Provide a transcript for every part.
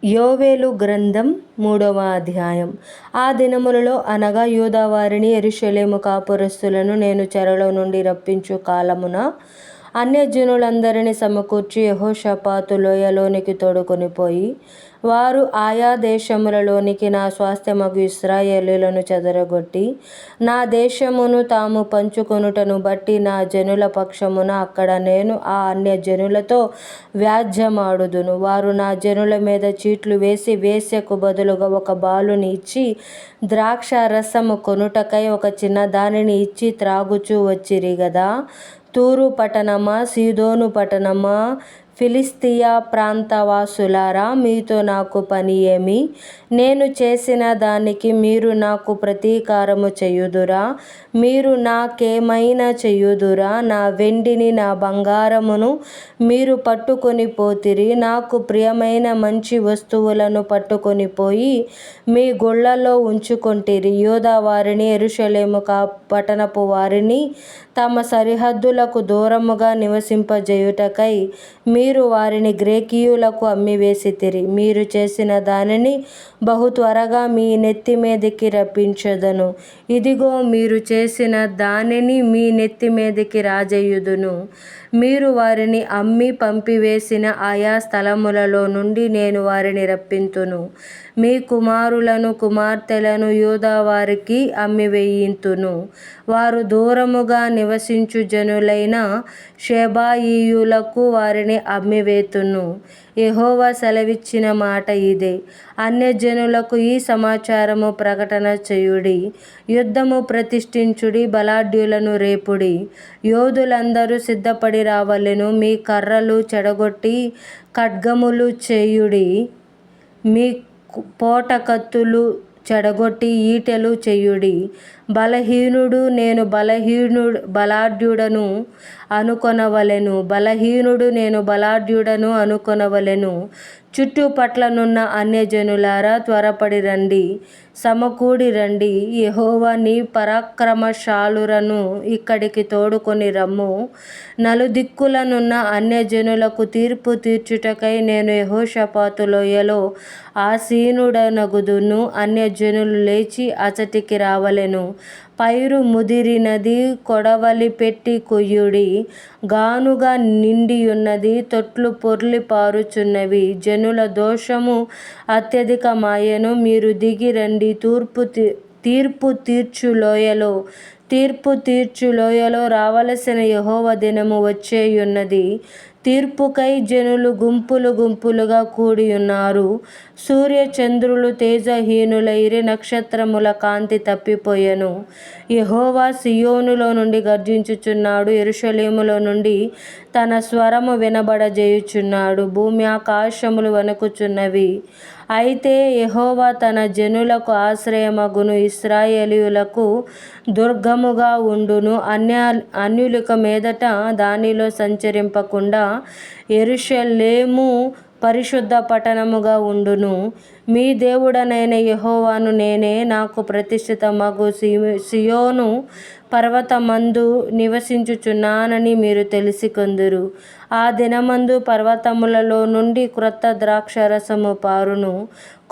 యోవేలు గ్రంథం 3వ అధ్యాయం. ఆ దినములలో అనగా యూదావారిని యెరూషలేము కాపురస్తులను నేను చెరలో నుండి రప్పించు కాలమున అన్యజనులందరినీ సమకూర్చి యెహోషాపాతు లోయలోనికి తోడుకొని పోయి వారు ఆయా దేశములలోనికి నా స్వాస్థ్యమగు ఇశ్రాయేలీయులను చెదరగొట్టి నా దేశమును తాము పంచుకొనుటను బట్టి నా జనుల పక్షమున అక్కడ నేను ఆ అన్యజనులతో వ్యాజ్యమాడుదును. వారు నా జనుల మీద చీట్లు వేసి వేశ్యకు బదులుగా ఒక బాలుని ఇచ్చి ద్రాక్ష రసము కొనుటకై ఒక చిన్నదానిని ఇచ్చి త్రాగుచూ వచ్చిరి గదా. తూరు పట్టణమా, సీదోను పట్టణమా, ఫిలిష్తీయ ప్రాంతవాసులారా, మీతో నాకు పని ఏమి? నేను చేసిన దానికి మీరు నాకు ప్రతీకారము చేయుదురా? మీరు నాకేమైనా చేయుదురా? నా వెండిని నా బంగారమును మీరు పట్టుకొని పోతిరి. నాకు ప్రియమైన మంచి వస్తువులను పట్టుకొని పోయి మీ గుళ్ళలో ఉంచుకొంటిరి. యూదా వారిని యెరూషలేము పట్టణపు వారిని తమ సరిహద్దులకు దూరముగా నివసింపజేయుటకై మీరు వారిని గ్రీకీయులకు అమ్మివేసితిరి. మీరు చేసిన దానిని బహు త్వరగా మీ నెత్తి మీదికి రప్పించెదను. ఇదిగో, మీరు చేసిన దానిని మీ నెత్తి మీదికి రాజేయుదును. మీరు వారిని అమ్మి పంపివేసిన ఆయా స్థలములలో నుండి నేను వారిని రప్పింతును. మీ కుమారులను కుమార్తెలను యూదా వారికి అమ్మివేయింతును. వారు దూరముగా నివసించు జనులైన షెబాయీయులకు వారిని అమ్మివేతును. యెహోవా సెలవిచ్చిన మాట ఇదే. అన్యజనులకు ఈ సమాచారము ప్రకటన చేయుడి. యుద్ధము ప్రతిష్ఠించుడి, బలాఢ్యులను రేపుడి. యోధులందరూ సిద్ధపడి రావలెను. మీ కర్రలు చెడగొట్టి ఖడ్గములు చేయుడి. మీ పోటకత్తులు చెడగొట్టి ఈటెలు చేయుడి. బలహీనుడు నేను బలాఢ్యుడను అనుకొనవలెను. బలహీనుడు నేను బలాఢ్యుడను అనుకొనవలెను. చుట్టుపట్లనున్న అన్యజనులారా, త్వరపడి రండి, సమకూడి రండి. యెహోవా నీ పరాక్రమశాలురను ఇక్కడికి తోడుకొని రమ్ము. నలుదిక్కులనున్న అన్యజనులకు తీర్పు తీర్చుటకై నేను యెహోషాపాతు లోయలో ఆసీనుడనగుదును. అన్యజనులు లేచి అచటికి రావలెను. పైరు ముదిరినది, కొడవలి పెట్టి కొయ్యుడి. గానుగ నిండియున్నది, తొట్లు పొర్లి పారుచున్నవి. జనుల దోషము అత్యధికమాయెను. మీరు దిగి రండి. తీర్పు తీర్చు లోయలో రావలసిన యెహోవా దినము వచ్చేయున్నది. తీర్పుకై జనులు గుంపులు గుంపులుగా కూడియున్నారు. సూర్య చంద్రులు తేజహీనులైరి, నక్షత్రముల కాంతి తప్పిపోయెను. యెహోవా సీయోనులో నుండి గర్జించుచున్నాడు, యెరూషలేములో నుండి తన స్వరము వినబడజేయుచున్నాడు. భూమి ఆకాశములు వణుకుచున్నవి. అయితే యెహోవా తన జనులకు ఆశ్రయమగును, ఇశ్రాయేలీయులకు దుర్గముగా ఉండును. అన్యులిక మీదట దానిలో సంచరింపకుండా యెరూషలేము పరిశుద్ధ పట్టణముగా ఉండును. మీ దేవుడనైన యెహోవాను నేనే. నాకు ప్రతిష్ఠితమగు సీయోను పర్వతమందు నివసించుచున్నానని మీరు తెలిసికొందురు. ఆ దినమందు పర్వతములలో నుండి క్రొత్త ద్రాక్షారసము పారును,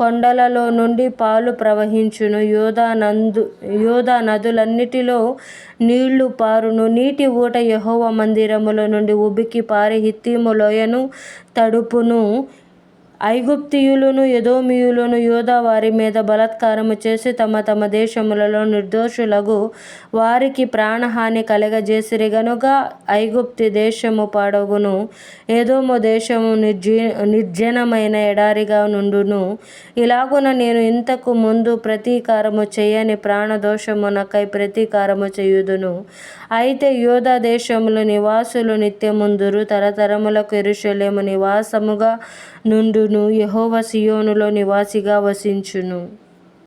కొండలలో నుండి పాలు ప్రవహించును. యూదా నదులన్నిటిలో నీళ్లు పారును. నీటి ఊట యెహోవా మందిరములో నుండి ఉబికి పారి హిత్తీము లోయను తడుపును. ఐగుప్తీయులను ఎదోమీయులను యూదా వారి మీద బలాత్కారము చేసి తమ తమ దేశములలో నిర్దోషులగు వారికి ప్రాణహాని కలగజేసిరి గనుక ఐగుప్తు దేశము పాడగును, ఎదోము దేశము నిర్జనమైన ఎడారిగా నుండును. ఇలాగున నేను ఇంతకు ముందు ప్రతీకారము చేయని ప్రాణదోషమునకై ప్రతీకారము చేయుదును. అయితే యూదా దేశములు నివాసులు నిత్యముందురు, తరతరములకు యెరూషలేము నివాసముగా నుండును. యెహోవా సీయోనులో నివాసిగా వసించును.